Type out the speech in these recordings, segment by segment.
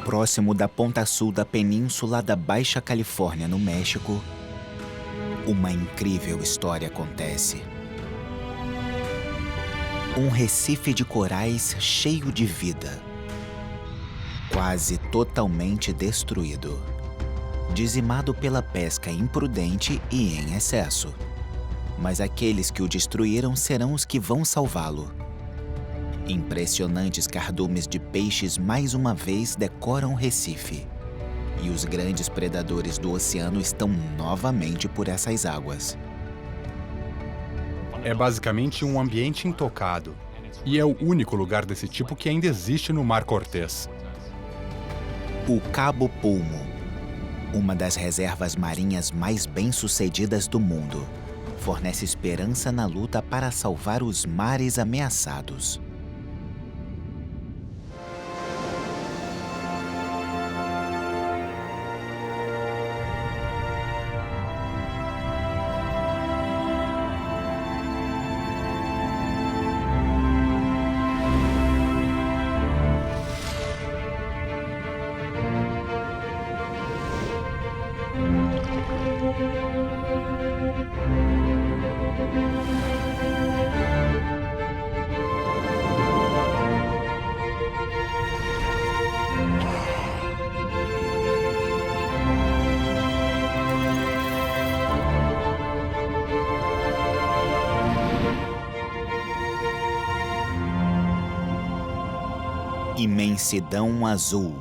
Próximo da ponta sul da península da Baixa Califórnia, no México, uma incrível história acontece. Um recife de corais cheio de vida, quase totalmente destruído, dizimado pela pesca imprudente e em excesso. Mas aqueles que o destruíram serão os que vão salvá-lo. Impressionantes cardumes de peixes mais uma vez decoram o Recife. E os grandes predadores do oceano estão novamente por essas águas. É basicamente um ambiente intocado. E é o único lugar desse tipo que ainda existe no Mar Cortez. O Cabo Pulmo, uma das reservas marinhas mais bem-sucedidas do mundo, fornece esperança na luta para salvar os mares ameaçados. Imensidão azul.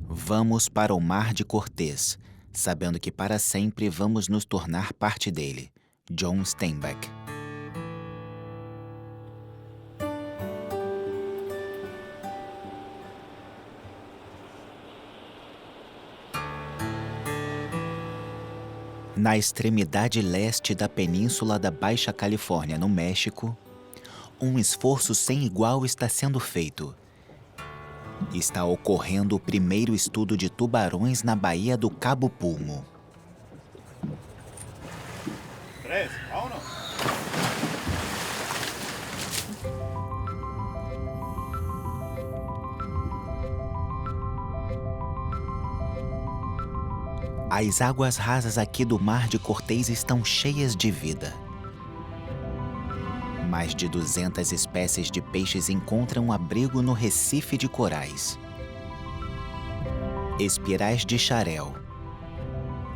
Vamos para o Mar de Cortez, sabendo que para sempre vamos nos tornar parte dele. John Steinbeck. Na extremidade leste da península da Baixa Califórnia, no México, um esforço sem igual está sendo feito. Está ocorrendo o primeiro estudo de tubarões na Baía do Cabo Pulmo. As águas rasas aqui do Mar de Cortez estão cheias de vida. Mais de 200 espécies de peixes encontram abrigo no Recife de corais. Espirais de xarel,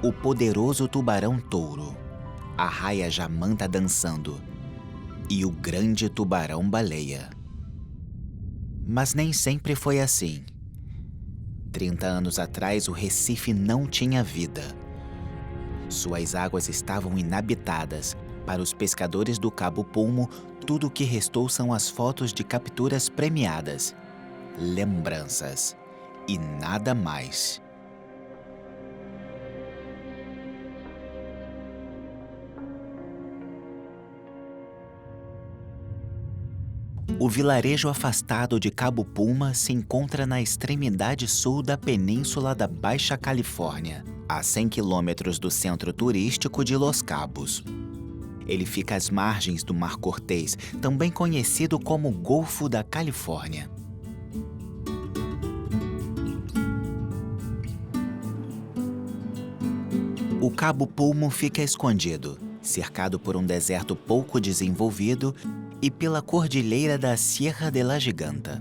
o poderoso tubarão-touro, a raia-jamanta dançando e o grande tubarão-baleia. Mas nem sempre foi assim. 30 anos atrás, o Recife não tinha vida. Suas águas estavam inabitadas. Para os pescadores do Cabo Pulmo, tudo o que restou são as fotos de capturas premiadas, lembranças e nada mais. O vilarejo afastado de Cabo Pulmo se encontra na extremidade sul da península da Baixa Califórnia, a 100 quilômetros do centro turístico de Los Cabos. Ele fica às margens do Mar Cortez, também conhecido como Golfo da Califórnia. O Cabo Pulmo fica escondido, cercado por um deserto pouco desenvolvido e pela cordilheira da Sierra de la Giganta.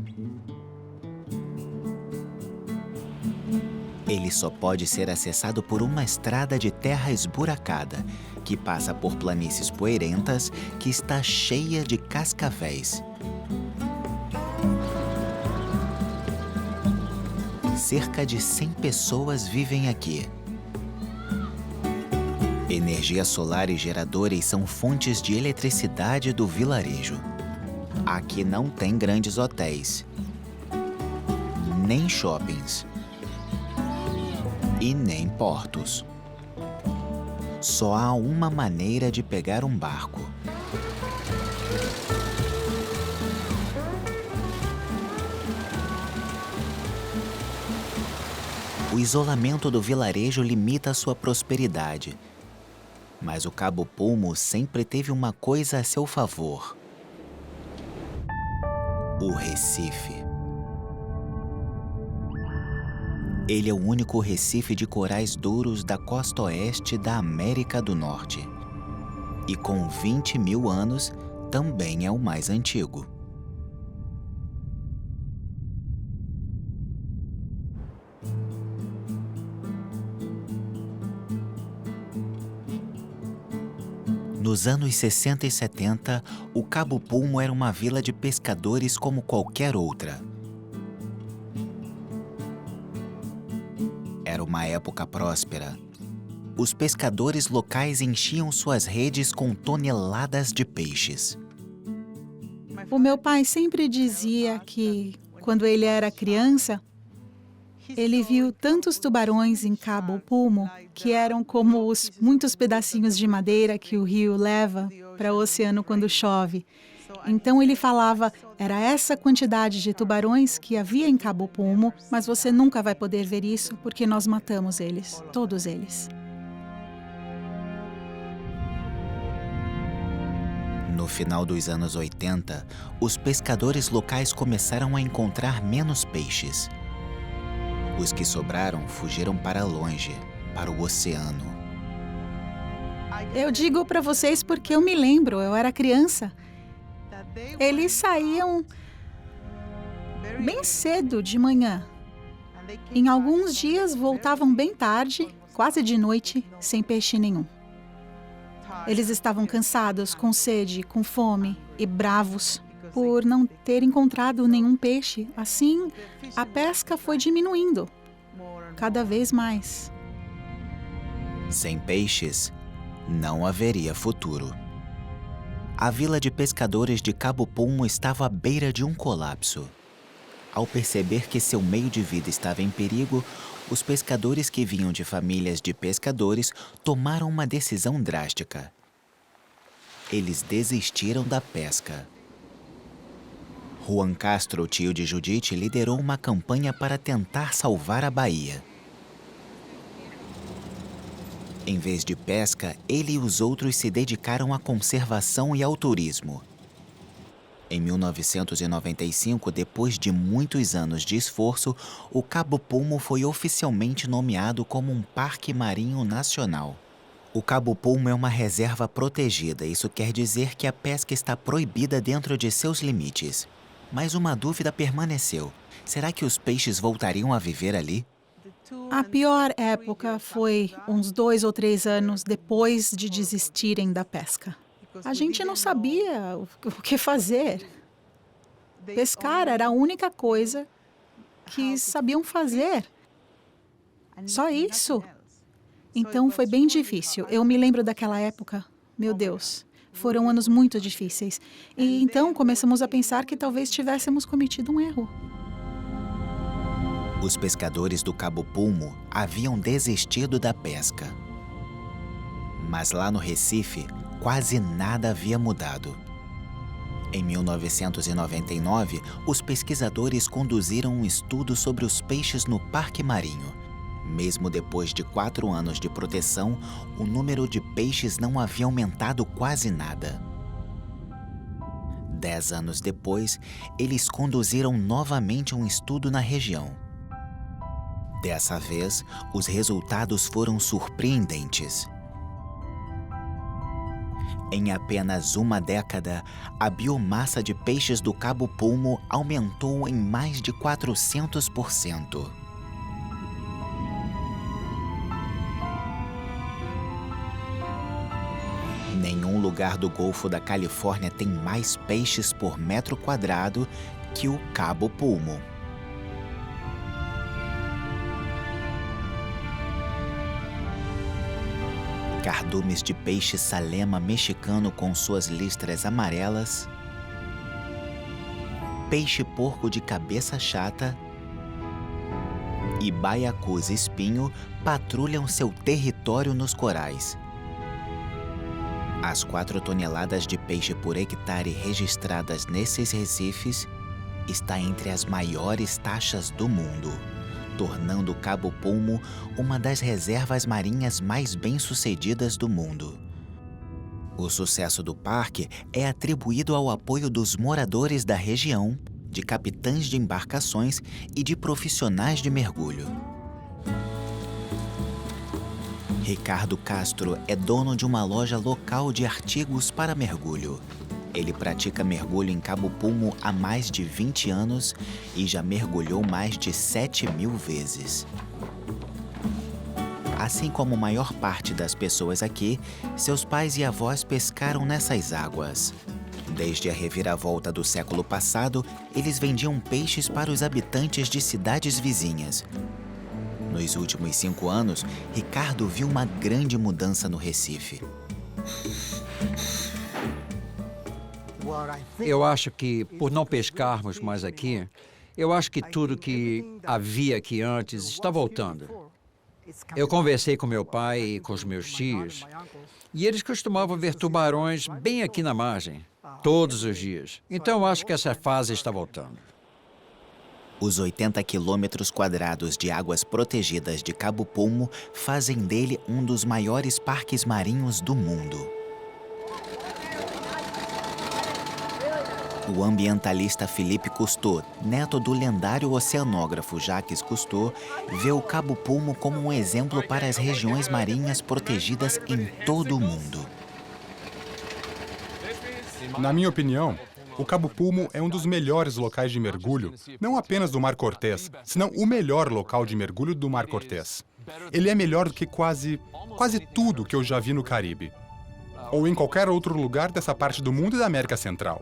Ele só pode ser acessado por uma estrada de terra esburacada, que passa por planícies poeirentas, que está cheia de cascavéis. Cerca de 100 pessoas vivem aqui. Energia solar e geradores são fontes de eletricidade do vilarejo. Aqui não tem grandes hotéis, nem shoppings e nem portos. Só há uma maneira de pegar um barco. O isolamento do vilarejo limita sua prosperidade. Mas o Cabo Pulmo sempre teve uma coisa a seu favor: o Recife. Ele é o único recife de corais duros da costa oeste da América do Norte. E com 20 mil anos, também é o mais antigo. Nos anos 60 e 70, o Cabo Pulmo era uma vila de pescadores como qualquer outra. Era uma época próspera. Os pescadores locais enchiam suas redes com toneladas de peixes. O meu pai sempre dizia que, quando ele era criança, ele viu tantos tubarões em Cabo Pulmo que eram como os muitos pedacinhos de madeira que o rio leva para o oceano quando chove. Então ele falava, era essa quantidade de tubarões que havia em Cabo Pulmo, mas você nunca vai poder ver isso porque nós matamos eles, todos eles. No final dos anos 80, os pescadores locais começaram a encontrar menos peixes. Os que sobraram fugiram para longe, para o oceano. Eu digo para vocês porque eu me lembro, eu era criança. Eles saíam bem cedo de manhã. Em alguns dias voltavam bem tarde, quase de noite, sem peixe nenhum. Eles estavam cansados, com sede, com fome e bravos por não ter encontrado nenhum peixe. Assim, a pesca foi diminuindo, cada vez mais. Sem peixes, não haveria futuro. A vila de pescadores de Cabo Pulmo estava à beira de um colapso. Ao perceber que seu meio de vida estava em perigo, os pescadores que vinham de famílias de pescadores tomaram uma decisão drástica. Eles desistiram da pesca. Juan Castro, tio de Judite, liderou uma campanha para tentar salvar a baía. Em vez de pesca, ele e os outros se dedicaram à conservação e ao turismo. Em 1995, depois de muitos anos de esforço, o Cabo Pulmo foi oficialmente nomeado como um parque marinho nacional. O Cabo Pulmo é uma reserva protegida, isso quer dizer que a pesca está proibida dentro de seus limites. Mas uma dúvida permaneceu: será que os peixes voltariam a viver ali? A pior época foi uns 2 ou 3 anos depois de desistirem da pesca. A gente não sabia o que fazer. Pescar era a única coisa que sabiam fazer. Só isso. Então foi bem difícil. Eu me lembro daquela época. Meu Deus, foram anos muito difíceis. E então começamos a pensar que talvez tivéssemos cometido um erro. Os pescadores do Cabo Pulmo haviam desistido da pesca. Mas lá no Recife, quase nada havia mudado. Em 1999, os pesquisadores conduziram um estudo sobre os peixes no Parque Marinho. Mesmo depois de 4 anos de proteção, o número de peixes não havia aumentado quase nada. 10 anos depois, eles conduziram novamente um estudo na região. Dessa vez, os resultados foram surpreendentes. Em apenas uma década, a biomassa de peixes do Cabo Pulmo aumentou em mais de 400%. Nenhum lugar do Golfo da Califórnia tem mais peixes por metro quadrado que o Cabo Pulmo. Cardumes de peixe salema mexicano com suas listras amarelas, peixe-porco de cabeça chata e baiacus espinho patrulham seu território nos corais. As 4 toneladas de peixe por hectare registradas nesses recifes está entre as maiores taxas do mundo, tornando o Cabo Pulmo uma das reservas marinhas mais bem-sucedidas do mundo. O sucesso do parque é atribuído ao apoio dos moradores da região, de capitães de embarcações e de profissionais de mergulho. Ricardo Castro é dono de uma loja local de artigos para mergulho. Ele pratica mergulho em Cabo Pulmo há mais de 20 anos e já mergulhou mais de 7.000 vezes. Assim como a maior parte das pessoas aqui, seus pais e avós pescaram nessas águas. Desde a reviravolta do século passado, eles vendiam peixes para os habitantes de cidades vizinhas. Nos últimos 5 anos, Ricardo viu uma grande mudança no Recife. Eu acho que, por não pescarmos mais aqui, eu acho que tudo que havia aqui antes está voltando. Eu conversei com meu pai e com os meus tios, e eles costumavam ver tubarões bem aqui na margem, todos os dias. Então eu acho que essa fase está voltando. Os 80 quilômetros quadrados de águas protegidas de Cabo Pulmo fazem dele um dos maiores parques marinhos do mundo. O ambientalista Felipe Cousteau, neto do lendário oceanógrafo Jacques Cousteau, vê o Cabo Pulmo como um exemplo para as regiões marinhas protegidas em todo o mundo. Na minha opinião, o Cabo Pulmo é um dos melhores locais de mergulho, não apenas do Mar Cortés, senão o melhor local de mergulho do Mar Cortés. Ele é melhor do que quase tudo que eu já vi no Caribe, ou em qualquer outro lugar dessa parte do mundo e da América Central.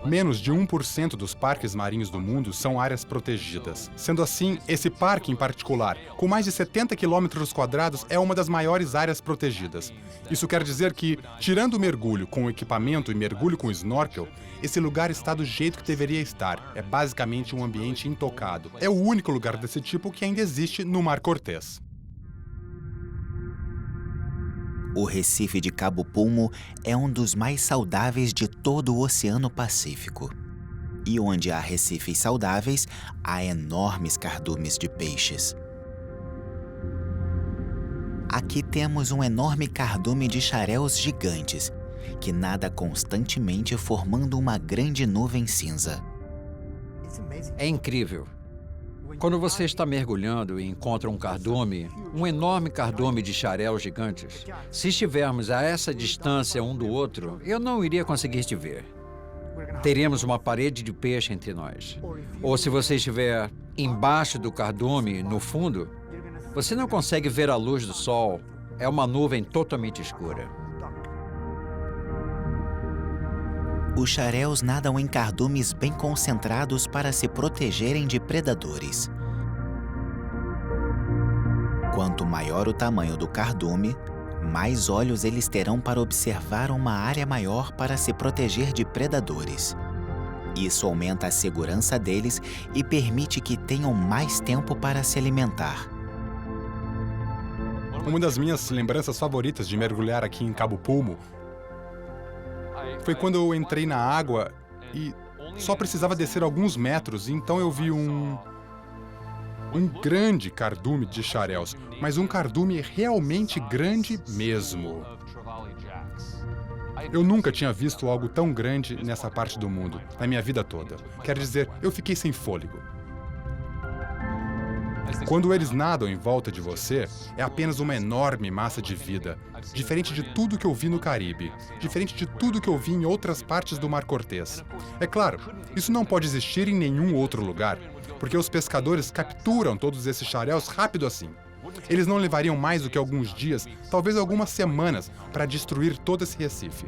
Menos de 1% dos parques marinhos do mundo são áreas protegidas. Sendo assim, esse parque em particular, com mais de 70 quilômetros quadrados, é uma das maiores áreas protegidas. Isso quer dizer que, tirando o mergulho com equipamento e mergulho com snorkel, esse lugar está do jeito que deveria estar. É basicamente um ambiente intocado. É o único lugar desse tipo que ainda existe no Mar Cortés. O Recife de Cabo Pulmo é um dos mais saudáveis de todo o Oceano Pacífico. E onde há recifes saudáveis, há enormes cardumes de peixes. Aqui temos um enorme cardume de xaréus gigantes, que nada constantemente formando uma grande nuvem cinza. É incrível. Quando você está mergulhando e encontra um cardume, um enorme cardume de xaréus gigantes, se estivermos a essa distância um do outro, eu não iria conseguir te ver. Teríamos uma parede de peixe entre nós. Ou se você estiver embaixo do cardume, no fundo, você não consegue ver a luz do sol. É uma nuvem totalmente escura. Os xaréus nadam em cardumes bem concentrados para se protegerem de predadores. Quanto maior o tamanho do cardume, mais olhos eles terão para observar uma área maior para se proteger de predadores. Isso aumenta a segurança deles e permite que tenham mais tempo para se alimentar. Uma das minhas lembranças favoritas de mergulhar aqui em Cabo Pulmo foi quando eu entrei na água e só precisava descer alguns metros, então eu vi um grande cardume de xaréus, mas um cardume realmente grande mesmo. Eu nunca tinha visto algo tão grande nessa parte do mundo, na minha vida toda. Quer dizer, eu fiquei sem fôlego. Quando eles nadam em volta de você, é apenas uma enorme massa de vida, diferente de tudo que eu vi no Caribe, diferente de tudo que eu vi em outras partes do Mar Cortés. É claro, isso não pode existir em nenhum outro lugar, porque os pescadores capturam todos esses xaréus rápido assim. Eles não levariam mais do que alguns dias, talvez algumas semanas, para destruir todo esse recife.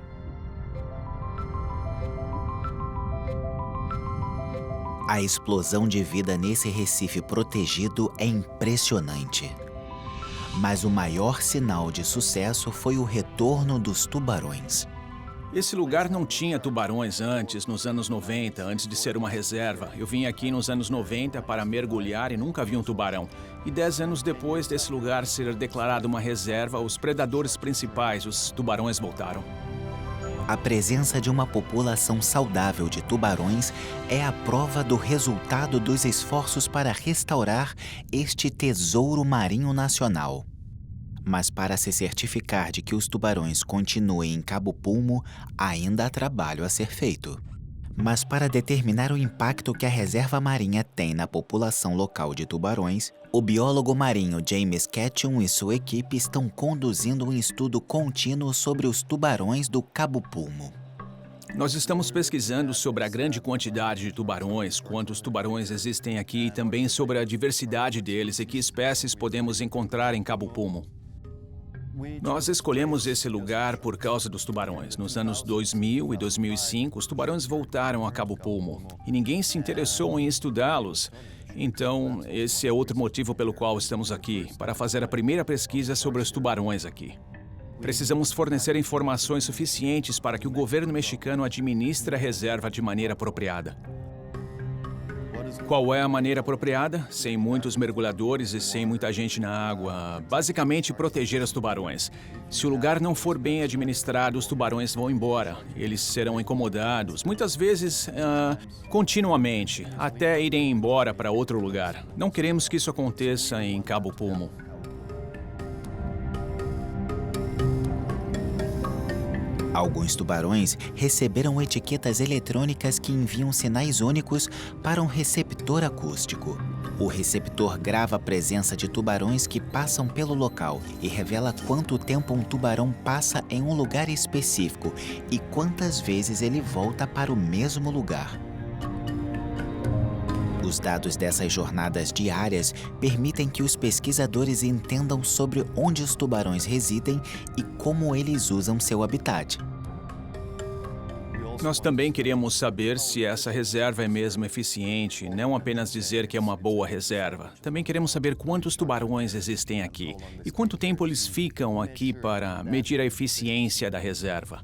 A explosão de vida nesse recife protegido é impressionante. Mas o maior sinal de sucesso foi o retorno dos tubarões. Esse lugar não tinha tubarões antes, nos anos 90, antes de ser uma reserva. Eu vim aqui nos anos 90 para mergulhar e nunca vi um tubarão. E 10 anos depois desse lugar ser declarado uma reserva, os predadores principais, os tubarões, voltaram. A presença de uma população saudável de tubarões é a prova do resultado dos esforços para restaurar este tesouro marinho nacional. Mas para se certificar de que os tubarões continuem em Cabo Pulmo, ainda há trabalho a ser feito. Mas para determinar o impacto que a reserva marinha tem na população local de tubarões, O biólogo marinho James Ketchum e sua equipe estão conduzindo um estudo contínuo sobre os tubarões do Cabo Pulmo. Nós estamos pesquisando sobre a grande quantidade de tubarões, quantos tubarões existem aqui e também sobre a diversidade deles e que espécies podemos encontrar em Cabo Pulmo. Nós escolhemos esse lugar por causa dos tubarões. Nos anos 2000 e 2005, os tubarões voltaram a Cabo Pulmo e ninguém se interessou em estudá-los. Então, esse é outro motivo pelo qual estamos aqui, para fazer a primeira pesquisa sobre os tubarões aqui. Precisamos fornecer informações suficientes para que o governo mexicano administre a reserva de maneira apropriada. Qual é a maneira apropriada? Sem muitos mergulhadores e sem muita gente na água. Basicamente, proteger os tubarões. Se o lugar não for bem administrado, os tubarões vão embora. Eles serão incomodados, muitas vezes continuamente, até irem embora para outro lugar. Não queremos que isso aconteça em Cabo Pulmo. Alguns tubarões receberam etiquetas eletrônicas que enviam sinais únicos para um receptor acústico. O receptor grava a presença de tubarões que passam pelo local e revela quanto tempo um tubarão passa em um lugar específico e quantas vezes ele volta para o mesmo lugar. Os dados dessas jornadas diárias permitem que os pesquisadores entendam sobre onde os tubarões residem e como eles usam seu habitat. Nós também queríamos saber se essa reserva é mesmo eficiente, não apenas dizer que é uma boa reserva. Também queremos saber quantos tubarões existem aqui e quanto tempo eles ficam aqui para medir a eficiência da reserva.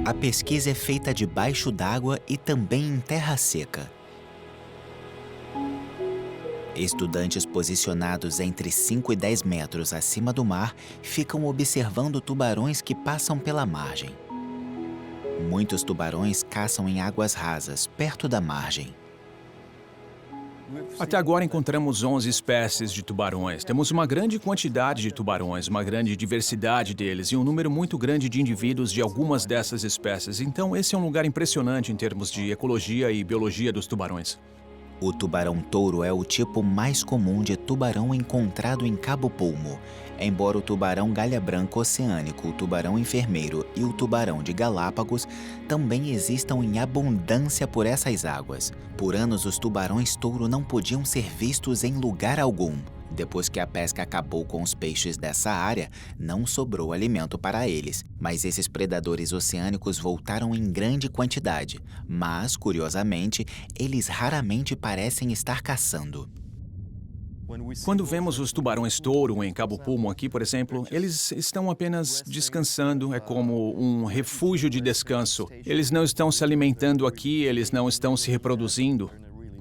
A pesquisa é feita debaixo d'água e também em terra seca. Estudantes posicionados entre 5 e 10 metros acima do mar ficam observando tubarões que passam pela margem. Muitos tubarões caçam em águas rasas, perto da margem. Até agora encontramos 11 espécies de tubarões. Temos uma grande quantidade de tubarões, uma grande diversidade deles e um número muito grande de indivíduos de algumas dessas espécies. Então, esse é um lugar impressionante em termos de ecologia e biologia dos tubarões. O tubarão-touro é o tipo mais comum de tubarão encontrado em Cabo Pulmo. Embora o tubarão galha-branca oceânico, o tubarão enfermeiro e o tubarão de Galápagos também existam em abundância por essas águas. Por anos, os tubarões-touro não podiam ser vistos em lugar algum. Depois que a pesca acabou com os peixes dessa área, não sobrou alimento para eles. Mas esses predadores oceânicos voltaram em grande quantidade. Mas, curiosamente, eles raramente parecem estar caçando. Quando vemos os tubarões-touro em Cabo Pulmo aqui, por exemplo, eles estão apenas descansando, é como um refúgio de descanso. Eles não estão se alimentando aqui, eles não estão se reproduzindo,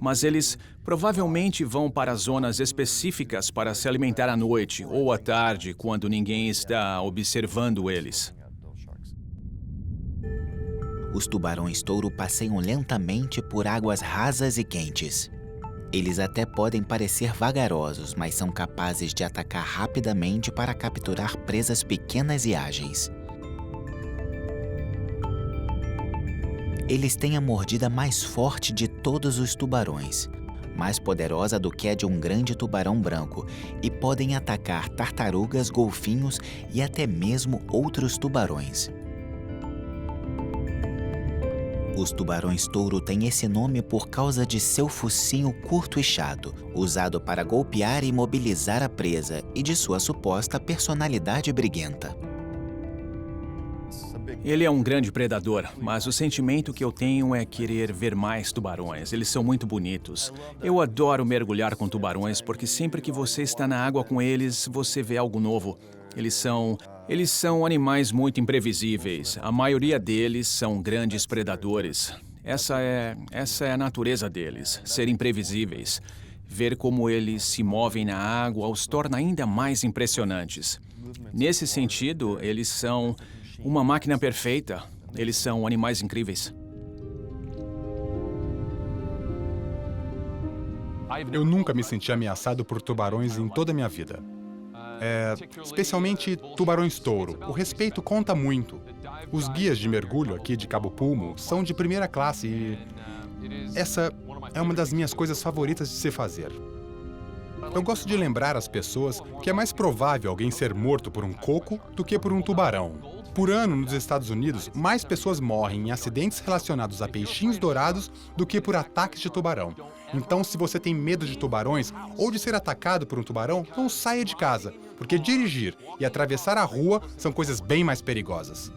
mas eles provavelmente vão para zonas específicas para se alimentar à noite ou à tarde, quando ninguém está observando eles. Os tubarões-touro passeiam lentamente por águas rasas e quentes. Eles até podem parecer vagarosos, mas são capazes de atacar rapidamente para capturar presas pequenas e ágeis. Eles têm a mordida mais forte de todos os tubarões, mais poderosa do que a de um grande tubarão branco, e podem atacar tartarugas, golfinhos e até mesmo outros tubarões. Os tubarões-touro têm esse nome por causa de seu focinho curto e chato, usado para golpear e imobilizar a presa, e de sua suposta personalidade briguenta. Ele é um grande predador, mas o sentimento que eu tenho é querer ver mais tubarões. Eles são muito bonitos. Eu adoro mergulhar com tubarões porque sempre que você está na água com eles, você vê algo novo. Eles são animais muito imprevisíveis. A maioria deles são grandes predadores. Essa é a natureza deles, ser imprevisíveis. Ver como eles se movem na água os torna ainda mais impressionantes. Nesse sentido, eles são uma máquina perfeita. Eles são animais incríveis. Eu nunca me senti ameaçado por tubarões em toda a minha vida. Especialmente tubarões-touro. O respeito conta muito. Os guias de mergulho aqui de Cabo Pulmo são de primeira classe e essa é uma das minhas coisas favoritas de se fazer. Eu gosto de lembrar às pessoas que é mais provável alguém ser morto por um coco do que por um tubarão. Por ano, nos Estados Unidos, mais pessoas morrem em acidentes relacionados a peixinhos dourados do que por ataques de tubarão. Então, se você tem medo de tubarões ou de ser atacado por um tubarão, não saia de casa, porque dirigir e atravessar a rua são coisas bem mais perigosas.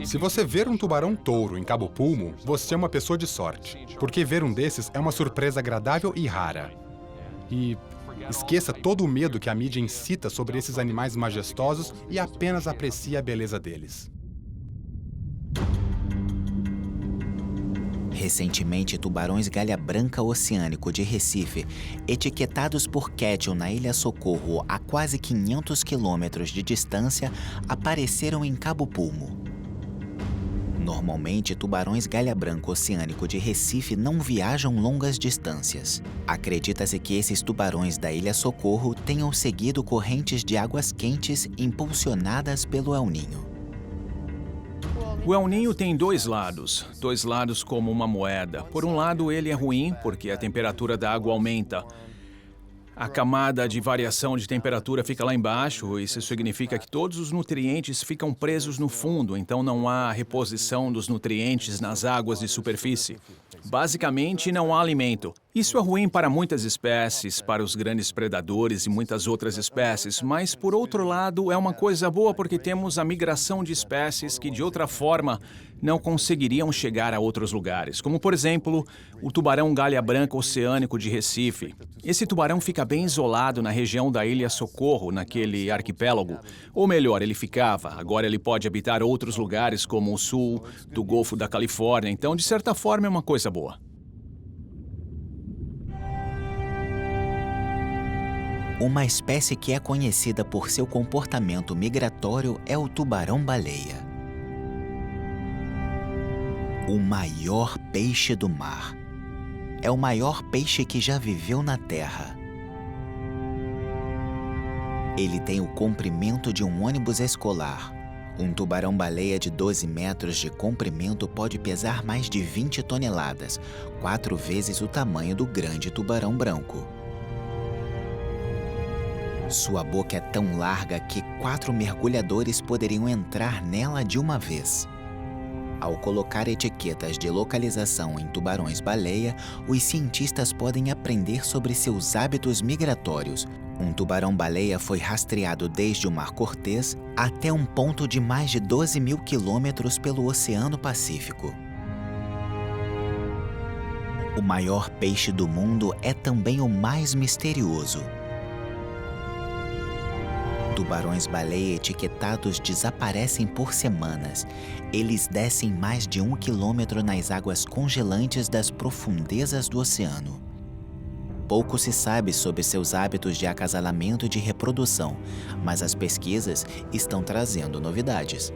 Se você ver um tubarão-touro em Cabo Pulmo, você é uma pessoa de sorte, porque ver um desses é uma surpresa agradável e rara. E esqueça todo o medo que a mídia incita sobre esses animais majestosos e apenas aprecie a beleza deles. Recentemente, tubarões galha-branca oceânico de Recife, etiquetados por Ketchum na Ilha Socorro a quase 500 quilômetros de distância, apareceram em Cabo Pulmo. Normalmente, tubarões galha-branco oceânico de Recife não viajam longas distâncias. Acredita-se que esses tubarões da Ilha Socorro tenham seguido correntes de águas quentes impulsionadas pelo El Niño. O El Niño tem dois lados como uma moeda. Por um lado, ele é ruim porque a temperatura da água aumenta. A camada de variação de temperatura fica lá embaixo, e isso significa que todos os nutrientes ficam presos no fundo, então não há reposição dos nutrientes nas águas de superfície. Basicamente, não há alimento. Isso é ruim para muitas espécies, para os grandes predadores e muitas outras espécies, mas, por outro lado, é uma coisa boa porque temos a migração de espécies que, de outra forma, não conseguiriam chegar a outros lugares, como, por exemplo, o tubarão galha-branca oceânico de Recife. Esse tubarão fica bem isolado na região da Ilha Socorro, naquele arquipélago. Ou melhor, ele ficava. Agora ele pode habitar outros lugares, como o sul do Golfo da Califórnia. Então, de certa forma, é uma coisa boa. Uma espécie que é conhecida por seu comportamento migratório é o tubarão-baleia. O maior peixe do mar. É o maior peixe que já viveu na Terra. Ele tem o comprimento de um ônibus escolar. Um tubarão-baleia de 12 metros de comprimento pode pesar mais de 20 toneladas, 4 vezes o tamanho do grande tubarão branco. Sua boca é tão larga que 4 mergulhadores poderiam entrar nela de uma vez. Ao colocar etiquetas de localização em tubarões-baleia, os cientistas podem aprender sobre seus hábitos migratórios. Um tubarão-baleia foi rastreado desde o Mar Cortês até um ponto de mais de 12 mil quilômetros pelo Oceano Pacífico. O maior peixe do mundo é também o mais misterioso. Tubarões-baleia etiquetados desaparecem por semanas. Eles descem mais de 1 quilômetro nas águas congelantes das profundezas do oceano. Pouco se sabe sobre seus hábitos de acasalamento e de reprodução, mas as pesquisas estão trazendo novidades.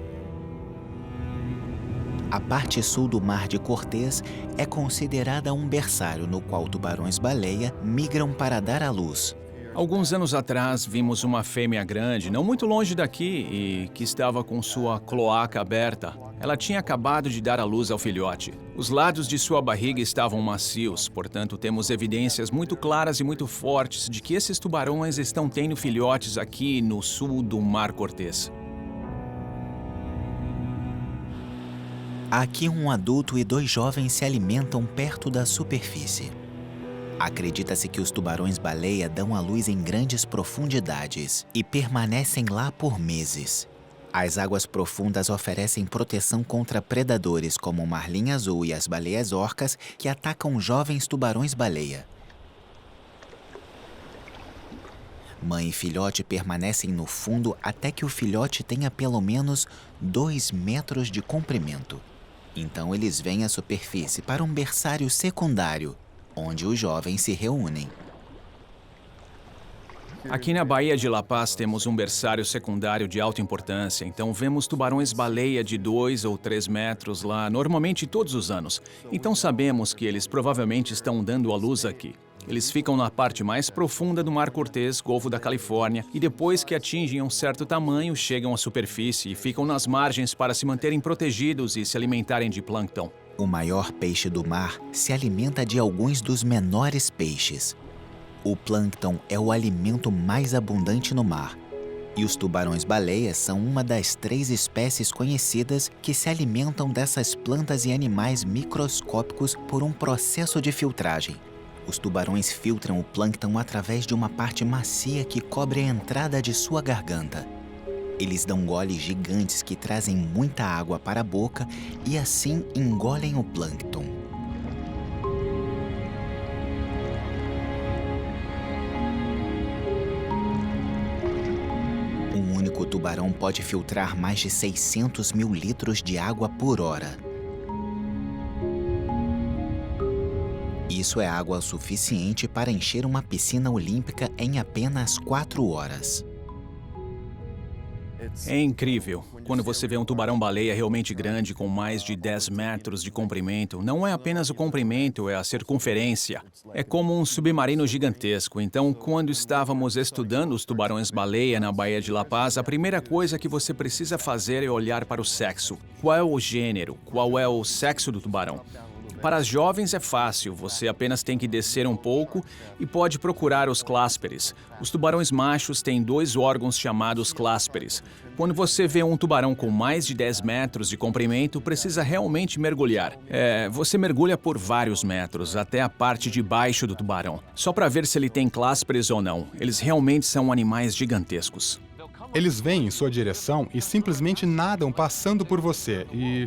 A parte sul do Mar de Cortês é considerada um berçário no qual tubarões-baleia migram para dar à luz. Alguns anos atrás, vimos uma fêmea grande, não muito longe daqui, e que estava com sua cloaca aberta. Ela tinha acabado de dar à luz ao filhote. Os lados de sua barriga estavam macios, portanto, temos evidências muito claras e muito fortes de que esses tubarões estão tendo filhotes aqui no sul do Mar Cortês. Aqui um adulto e 2 jovens se alimentam perto da superfície. Acredita-se que os tubarões-baleia dão à luz em grandes profundidades e permanecem lá por meses. As águas profundas oferecem proteção contra predadores como o marlim azul e as baleias orcas que atacam jovens tubarões-baleia. Mãe e filhote permanecem no fundo até que o filhote tenha pelo menos 2 metros de comprimento. Então eles vêm à superfície para um berçário secundário, onde os jovens se reúnem. Aqui na Baía de La Paz temos um berçário secundário de alta importância, então vemos tubarões-baleia de 2 ou 3 metros lá, normalmente todos os anos. Então sabemos que eles provavelmente estão dando à luz aqui. Eles ficam na parte mais profunda do Mar Cortês, Golfo da Califórnia, e depois que atingem um certo tamanho, chegam à superfície e ficam nas margens para se manterem protegidos e se alimentarem de plâncton. O maior peixe do mar se alimenta de alguns dos menores peixes. O plâncton é o alimento mais abundante no mar. E os tubarões-baleias são uma das 3 espécies conhecidas que se alimentam dessas plantas e animais microscópicos por um processo de filtragem. Os tubarões filtram o plâncton através de uma parte macia que cobre a entrada de sua garganta. Eles dão goles gigantes que trazem muita água para a boca e assim engolem o plâncton. Um único tubarão pode filtrar mais de 600 mil litros de água por hora. Isso é água suficiente para encher uma piscina olímpica em apenas 4 horas. É incrível. Quando você vê um tubarão-baleia realmente grande, com mais de 10 metros de comprimento, não é apenas o comprimento, é a circunferência. É como um submarino gigantesco. Então, quando estávamos estudando os tubarões-baleia na Baía de La Paz, a primeira coisa que você precisa fazer é olhar para o sexo. Qual é o gênero? Qual é o sexo do tubarão? Para as jovens é fácil, você apenas tem que descer um pouco e pode procurar os clásperes. Os tubarões machos têm 2 órgãos chamados clásperes. Quando você vê um tubarão com mais de 10 metros de comprimento, precisa realmente mergulhar. Você mergulha por vários metros, até a parte de baixo do tubarão, só para ver se ele tem clásperes ou não. Eles realmente são animais gigantescos. Eles vêm em sua direção e simplesmente nadam passando por você e...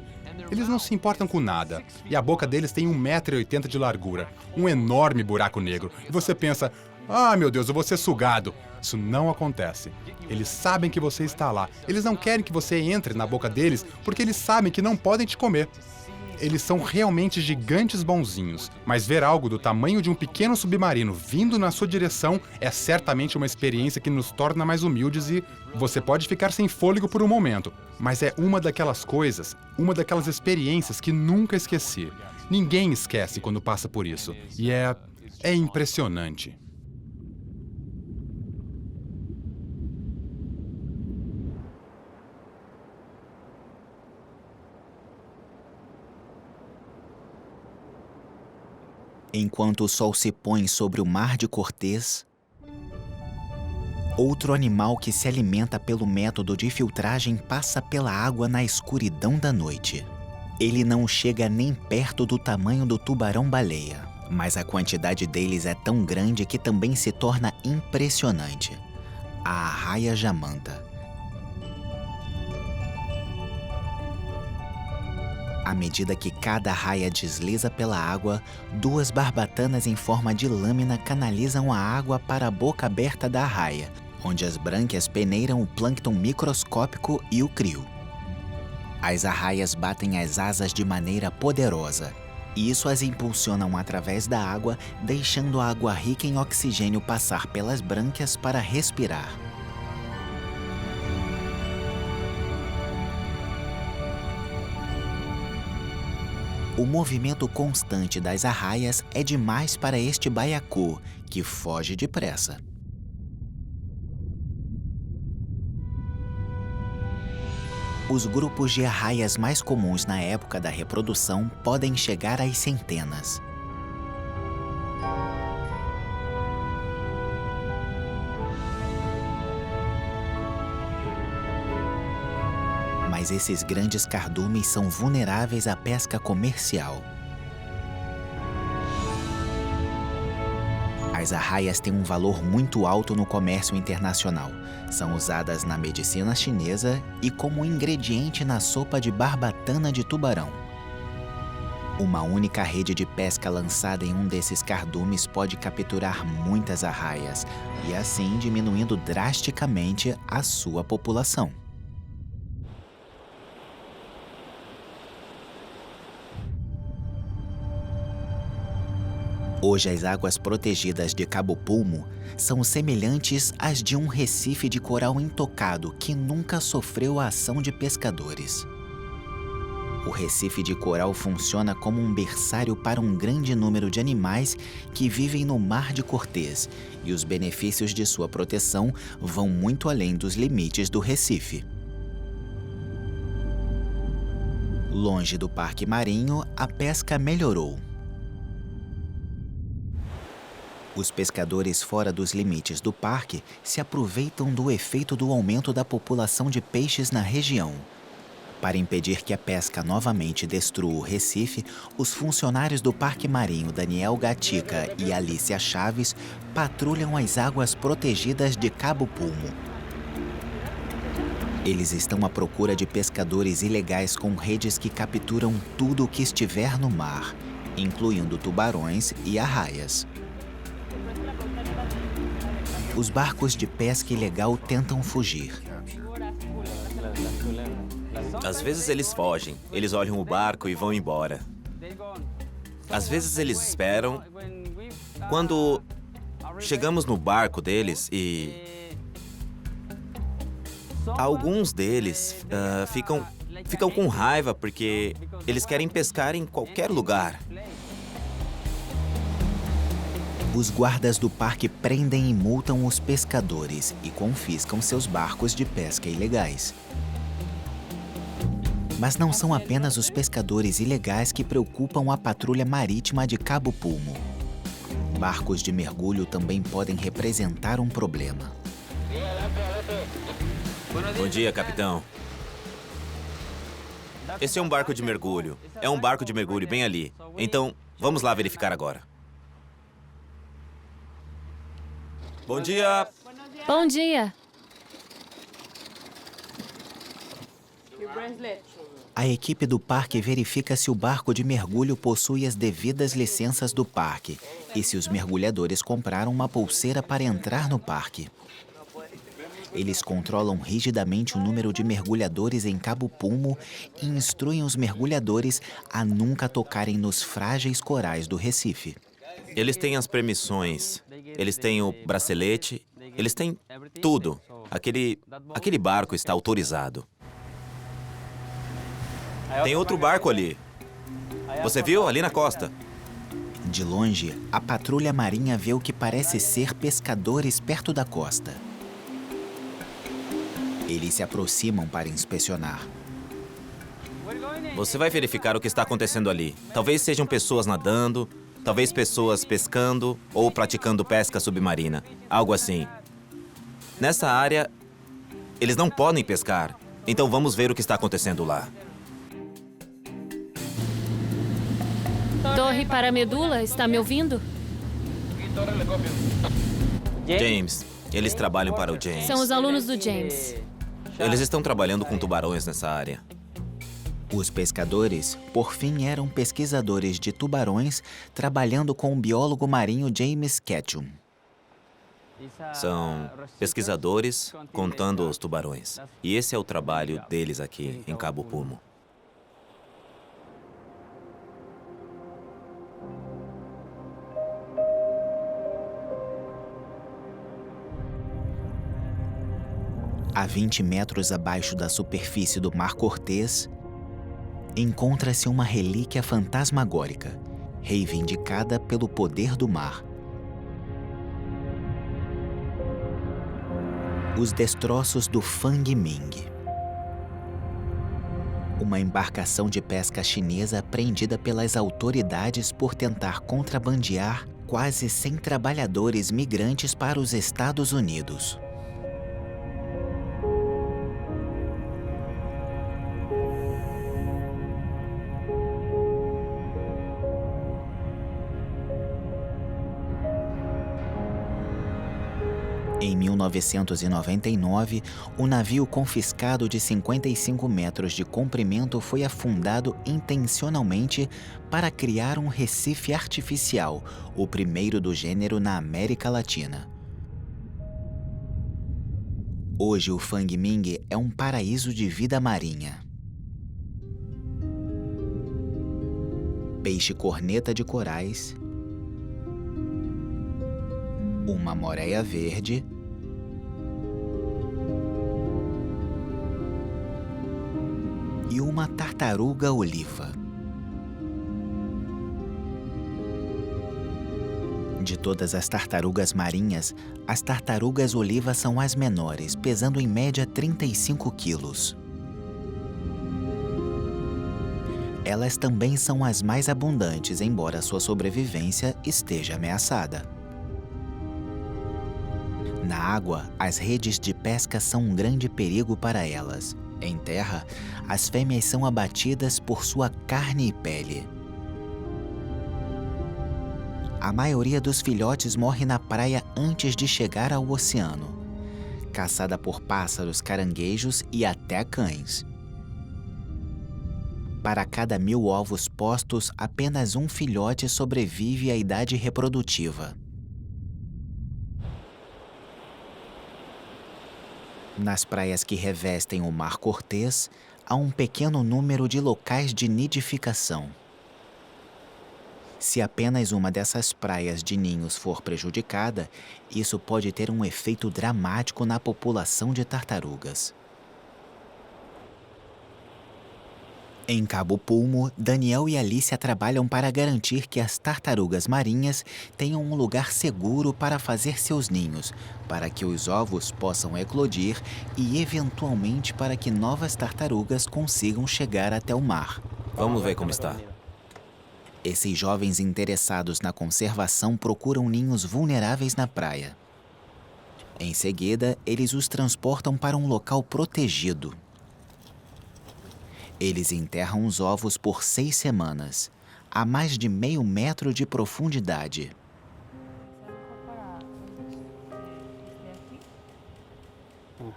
eles não se importam com nada. E a boca deles tem 1,80 m de largura. Um enorme buraco negro. E você pensa, ah, meu Deus, eu vou ser sugado. Isso não acontece. Eles sabem que você está lá. Eles não querem que você entre na boca deles porque eles sabem que não podem te comer. Eles são realmente gigantes bonzinhos, mas ver algo do tamanho de um pequeno submarino vindo na sua direção é certamente uma experiência que nos torna mais humildes e você pode ficar sem fôlego por um momento, mas é uma daquelas coisas, uma daquelas experiências que nunca esqueci. Ninguém esquece quando passa por isso, e é impressionante. Enquanto o sol se põe sobre o mar de Cortez, outro animal que se alimenta pelo método de filtragem passa pela água na escuridão da noite. Ele não chega nem perto do tamanho do tubarão-baleia, mas a quantidade deles é tão grande que também se torna impressionante. A arraia-jamanta. À medida que cada raia desliza pela água, 2 barbatanas em forma de lâmina canalizam a água para a boca aberta da arraia, onde as brânquias peneiram o plâncton microscópico e o crio. As arraias batem as asas de maneira poderosa, e isso as impulsionam através da água, deixando a água rica em oxigênio passar pelas brânquias para respirar. O movimento constante das arraias é demais para este baiacu, que foge depressa. Os grupos de arraias mais comuns na época da reprodução podem chegar às centenas. Mas esses grandes cardumes são vulneráveis à pesca comercial. As arraias têm um valor muito alto no comércio internacional. São usadas na medicina chinesa e como ingrediente na sopa de barbatana de tubarão. Uma única rede de pesca lançada em um desses cardumes pode capturar muitas arraias e assim diminuindo drasticamente a sua população. Hoje, as águas protegidas de Cabo Pulmo são semelhantes às de um recife de coral intocado que nunca sofreu a ação de pescadores. O recife de coral funciona como um berçário para um grande número de animais que vivem no Mar de Cortez, e os benefícios de sua proteção vão muito além dos limites do recife. Longe do parque marinho, a pesca melhorou. Os pescadores fora dos limites do parque se aproveitam do efeito do aumento da população de peixes na região. Para impedir que a pesca novamente destrua o Recife, os funcionários do Parque Marinho Daniel Gatica e Alicia Chaves patrulham as águas protegidas de Cabo Pulmo. Eles estão à procura de pescadores ilegais com redes que capturam tudo o que estiver no mar, incluindo tubarões e arraias. Os barcos de pesca ilegal tentam fugir. Às vezes eles fogem, eles olham o barco e vão embora. Às vezes eles esperam. Quando chegamos no barco deles e... alguns deles ficam com raiva porque eles querem pescar em qualquer lugar. Os guardas do parque prendem e multam os pescadores e confiscam seus barcos de pesca ilegais. Mas não são apenas os pescadores ilegais que preocupam a patrulha marítima de Cabo Pulmo. Barcos de mergulho também podem representar um problema. Bom dia, capitão. Esse é um barco de mergulho. É um barco de mergulho bem ali. Então, vamos lá verificar agora. Bom dia! Bom dia. A equipe do parque verifica se o barco de mergulho possui as devidas licenças do parque e se os mergulhadores compraram uma pulseira para entrar no parque. Eles controlam rigidamente o número de mergulhadores em Cabo Pulmo e instruem os mergulhadores a nunca tocarem nos frágeis corais do Recife. Eles têm as permissões, eles têm o bracelete, eles têm tudo. Aquele barco está autorizado. Tem outro barco ali. Você viu? Ali na costa. De longe, a patrulha marinha vê o que parece ser pescadores perto da costa. Eles se aproximam para inspecionar. Você vai verificar o que está acontecendo ali. Talvez sejam pessoas nadando, talvez pessoas pescando ou praticando pesca submarina. Algo assim. Nessa área, eles não podem pescar. Então vamos ver o que está acontecendo lá. Torre para a medula, está me ouvindo? James, eles trabalham para o James. São os alunos do James. Eles estão trabalhando com tubarões nessa área. Os pescadores, por fim, eram pesquisadores de tubarões trabalhando com o biólogo marinho James Ketchum. São pesquisadores contando os tubarões. E esse é o trabalho deles aqui em Cabo Pulmo. A 20 metros abaixo da superfície do Mar Cortês, encontra-se uma relíquia fantasmagórica, reivindicada pelo poder do mar. Os destroços do Fang Ming. Uma embarcação de pesca chinesa apreendida pelas autoridades por tentar contrabandear quase 100 trabalhadores migrantes para os Estados Unidos. Em 1999, o navio confiscado de 55 metros de comprimento foi afundado intencionalmente para criar um recife artificial, o primeiro do gênero na América Latina. Hoje, o Fang Ming é um paraíso de vida marinha. Peixe-corneta de corais, uma moreia verde e uma tartaruga oliva. De todas as tartarugas marinhas, as tartarugas olivas são as menores, pesando em média 35 quilos. Elas também são as mais abundantes, embora sua sobrevivência esteja ameaçada. Na água, as redes de pesca são um grande perigo para elas. Em terra, as fêmeas são abatidas por sua carne e pele. A maioria dos filhotes morre na praia antes de chegar ao oceano, caçada por pássaros, caranguejos e até cães. Para cada 1000 ovos postos, apenas um filhote sobrevive à idade reprodutiva. Nas praias que revestem o Mar Cortês, há um pequeno número de locais de nidificação. Se apenas uma dessas praias de ninhos for prejudicada, isso pode ter um efeito dramático na população de tartarugas. Em Cabo Pulmo, Daniel e Alicia trabalham para garantir que as tartarugas marinhas tenham um lugar seguro para fazer seus ninhos, para que os ovos possam eclodir e, eventualmente, para que novas tartarugas consigam chegar até o mar. Vamos ver como está. Esses jovens interessados na conservação procuram ninhos vulneráveis na praia. Em seguida, eles os transportam para um local protegido. Eles enterram os ovos por 6 semanas, a mais de meio metro de profundidade.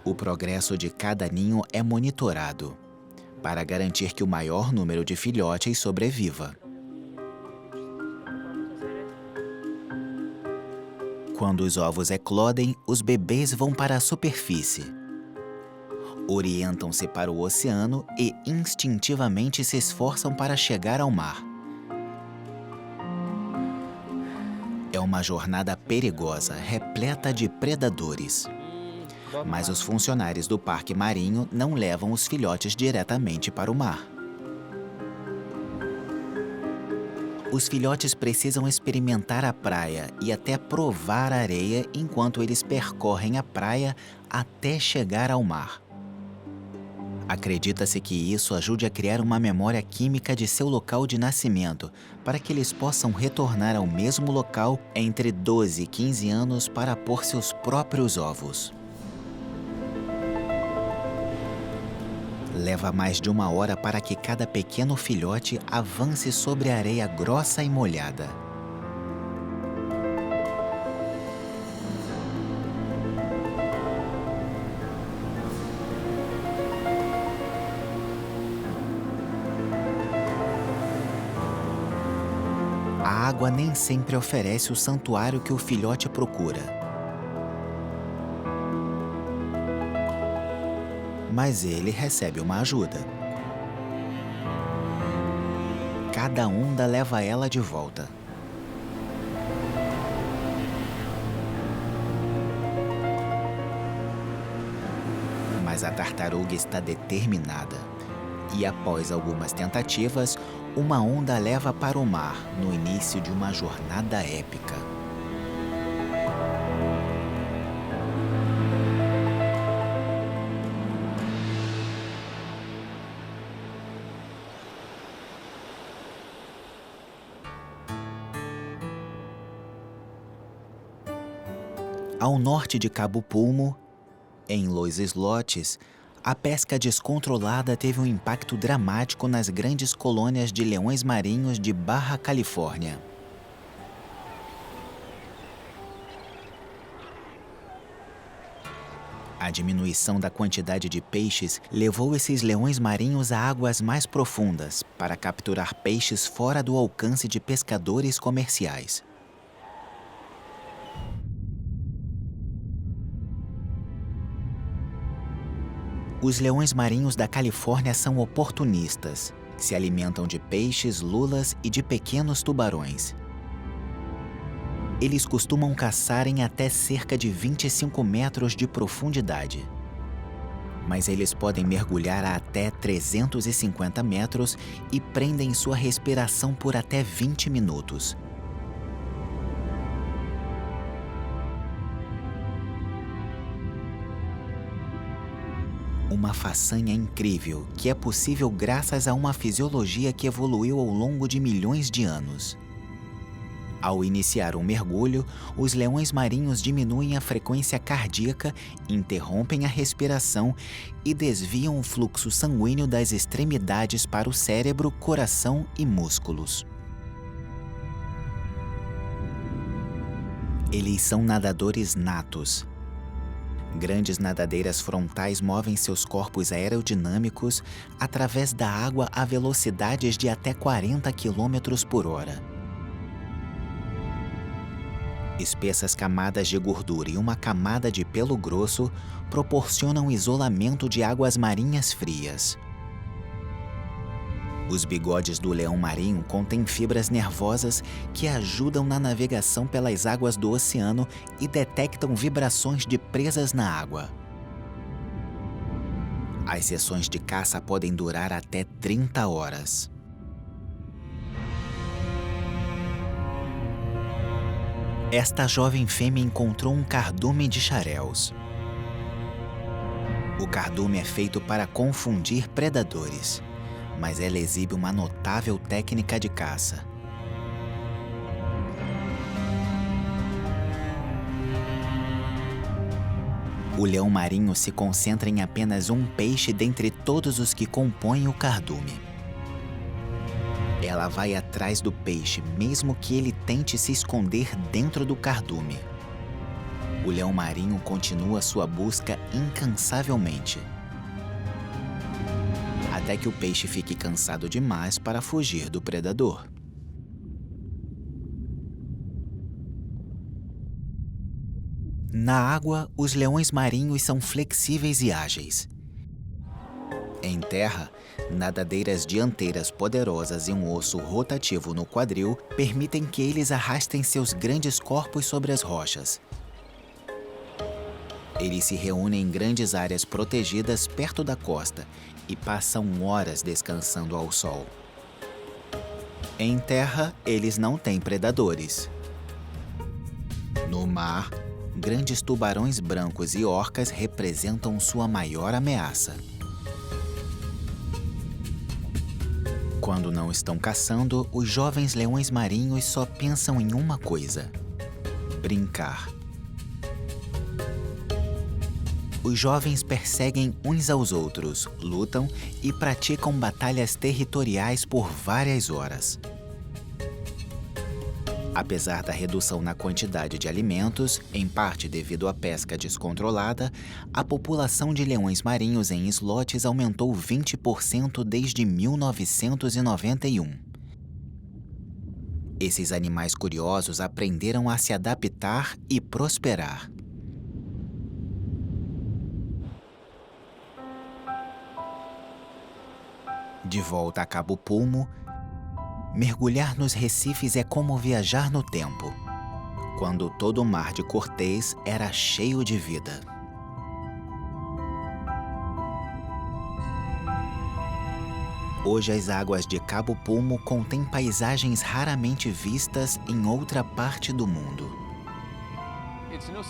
O progresso de cada ninho é monitorado, para garantir que o maior número de filhotes sobreviva. Quando os ovos eclodem, os bebês vão para a superfície. Orientam-se para o oceano e instintivamente se esforçam para chegar ao mar. É uma jornada perigosa, repleta de predadores. Mas os funcionários do parque marinho não levam os filhotes diretamente para o mar. Os filhotes precisam experimentar a praia e até provar a areia enquanto eles percorrem a praia até chegar ao mar. Acredita-se que isso ajude a criar uma memória química de seu local de nascimento, para que eles possam retornar ao mesmo local entre 12 e 15 anos para pôr seus próprios ovos. Leva mais de 1 hora para que cada pequeno filhote avance sobre a areia grossa e molhada. A água nem sempre oferece o santuário que o filhote procura. Mas ele recebe uma ajuda. Cada onda leva ela de volta. Mas a tartaruga está determinada. E após algumas tentativas, uma onda leva para o mar, no início de uma jornada épica. Ao norte de Cabo Pulmo, em Los Islotes, a pesca descontrolada teve um impacto dramático nas grandes colônias de leões marinhos de Baja Califórnia. A diminuição da quantidade de peixes levou esses leões marinhos a águas mais profundas para capturar peixes fora do alcance de pescadores comerciais. Os leões marinhos da Califórnia são oportunistas. Se alimentam de peixes, lulas e de pequenos tubarões. Eles costumam caçar em até cerca de 25 metros de profundidade. Mas eles podem mergulhar a até 350 metros e prendem sua respiração por até 20 minutos. Uma façanha incrível que é possível graças a uma fisiologia que evoluiu ao longo de milhões de anos. Ao iniciar um mergulho, os leões marinhos diminuem a frequência cardíaca, interrompem a respiração e desviam o fluxo sanguíneo das extremidades para o cérebro, coração e músculos. Eles são nadadores natos. Grandes nadadeiras frontais movem seus corpos aerodinâmicos através da água a velocidades de até 40 km por hora. Espessas camadas de gordura e uma camada de pelo grosso proporcionam isolamento de águas marinhas frias. Os bigodes do leão marinho contêm fibras nervosas que ajudam na navegação pelas águas do oceano e detectam vibrações de presas na água. As sessões de caça podem durar até 30 horas. Esta jovem fêmea encontrou um cardume de xaréus. O cardume é feito para confundir predadores, mas ela exibe uma notável técnica de caça. O leão marinho se concentra em apenas um peixe dentre todos os que compõem o cardume. Ela vai atrás do peixe, mesmo que ele tente se esconder dentro do cardume. O leão marinho continua sua busca incansavelmente, até que o peixe fique cansado demais para fugir do predador. Na água, os leões marinhos são flexíveis e ágeis. Em terra, nadadeiras dianteiras poderosas e um osso rotativo no quadril permitem que eles arrastem seus grandes corpos sobre as rochas. Eles se reúnem em grandes áreas protegidas perto da costa e passam horas descansando ao sol. Em terra, eles não têm predadores. No mar, grandes tubarões brancos e orcas representam sua maior ameaça. Quando não estão caçando, os jovens leões marinhos só pensam em uma coisa: brincar. Os jovens perseguem uns aos outros, lutam e praticam batalhas territoriais por várias horas. Apesar da redução na quantidade de alimentos, em parte devido à pesca descontrolada, a população de leões marinhos em islotes aumentou 20% desde 1991. Esses animais curiosos aprenderam a se adaptar e prosperar. De volta a Cabo Pulmo, mergulhar nos recifes é como viajar no tempo, quando todo o mar de Cortez era cheio de vida. Hoje as águas de Cabo Pulmo contêm paisagens raramente vistas em outra parte do mundo.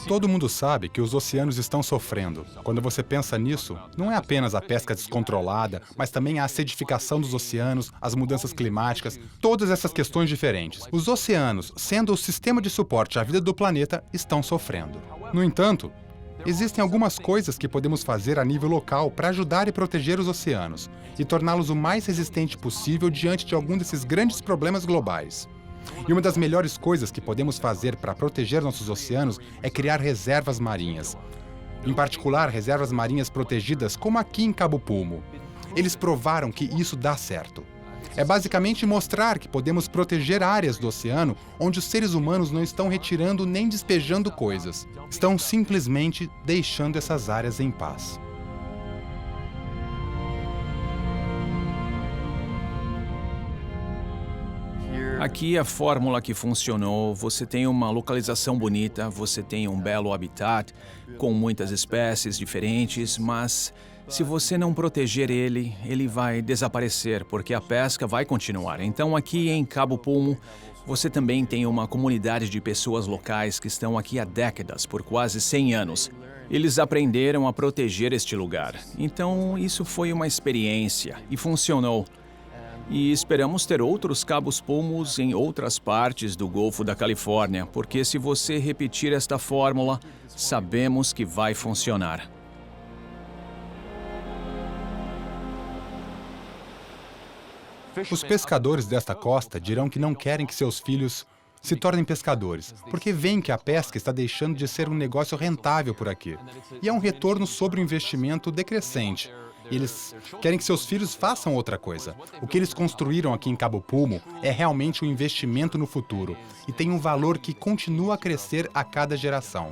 Todo mundo sabe que os oceanos estão sofrendo. Quando você pensa nisso, não é apenas a pesca descontrolada, mas também a acidificação dos oceanos, as mudanças climáticas, todas essas questões diferentes. Os oceanos, sendo o sistema de suporte à vida do planeta, estão sofrendo. No entanto, existem algumas coisas que podemos fazer a nível local para ajudar e proteger os oceanos e torná-los o mais resistente possível diante de algum desses grandes problemas globais. E uma das melhores coisas que podemos fazer para proteger nossos oceanos é criar reservas marinhas. Em particular, reservas marinhas protegidas, como aqui em Cabo Pulmo. Eles provaram que isso dá certo. É basicamente mostrar que podemos proteger áreas do oceano onde os seres humanos não estão retirando nem despejando coisas. Estão simplesmente deixando essas áreas em paz. Aqui a fórmula que funcionou, você tem uma localização bonita, você tem um belo habitat com muitas espécies diferentes, mas se você não proteger ele vai desaparecer, porque a pesca vai continuar. Então aqui em Cabo Pulmo, você também tem uma comunidade de pessoas locais que estão aqui há décadas, por quase 100 anos. Eles aprenderam a proteger este lugar. Então, isso foi uma experiência e funcionou. E esperamos ter outros cabos Pulmos em outras partes do Golfo da Califórnia, porque se você repetir esta fórmula, sabemos que vai funcionar. Os pescadores desta costa dirão que não querem que seus filhos se tornem pescadores, porque veem que a pesca está deixando de ser um negócio rentável por aqui. E é um retorno sobre o investimento decrescente. Eles querem que seus filhos façam outra coisa. O que eles construíram aqui em Cabo Pulmo é realmente um investimento no futuro e tem um valor que continua a crescer a cada geração.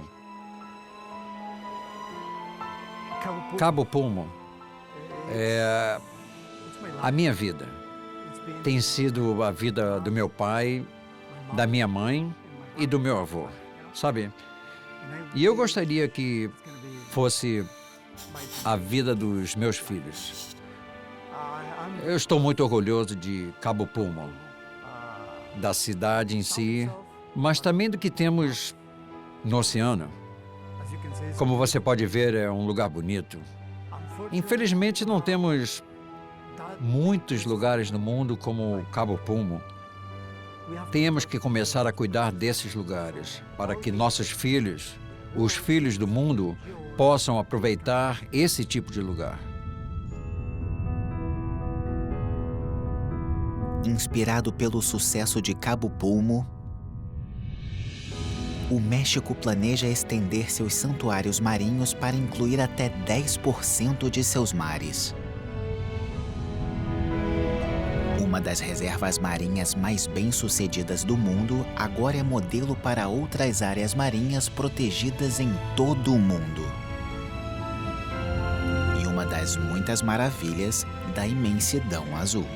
Cabo Pulmo é a minha vida. Tem sido a vida do meu pai, da minha mãe e do meu avô, sabe? E eu gostaria que fosse a vida dos meus filhos. Eu estou muito orgulhoso de Cabo Pulmo, da cidade em si, mas também do que temos no oceano. Como você pode ver, é um lugar bonito. Infelizmente, não temos muitos lugares no mundo como Cabo Pulmo. Temos que começar a cuidar desses lugares para que nossos filhos, os filhos do mundo, possam aproveitar esse tipo de lugar. Inspirado pelo sucesso de Cabo Pulmo, o México planeja estender seus santuários marinhos para incluir até 10% de seus mares. Uma das reservas marinhas mais bem-sucedidas do mundo agora é modelo para outras áreas marinhas protegidas em todo o mundo. E uma das muitas maravilhas da imensidão azul.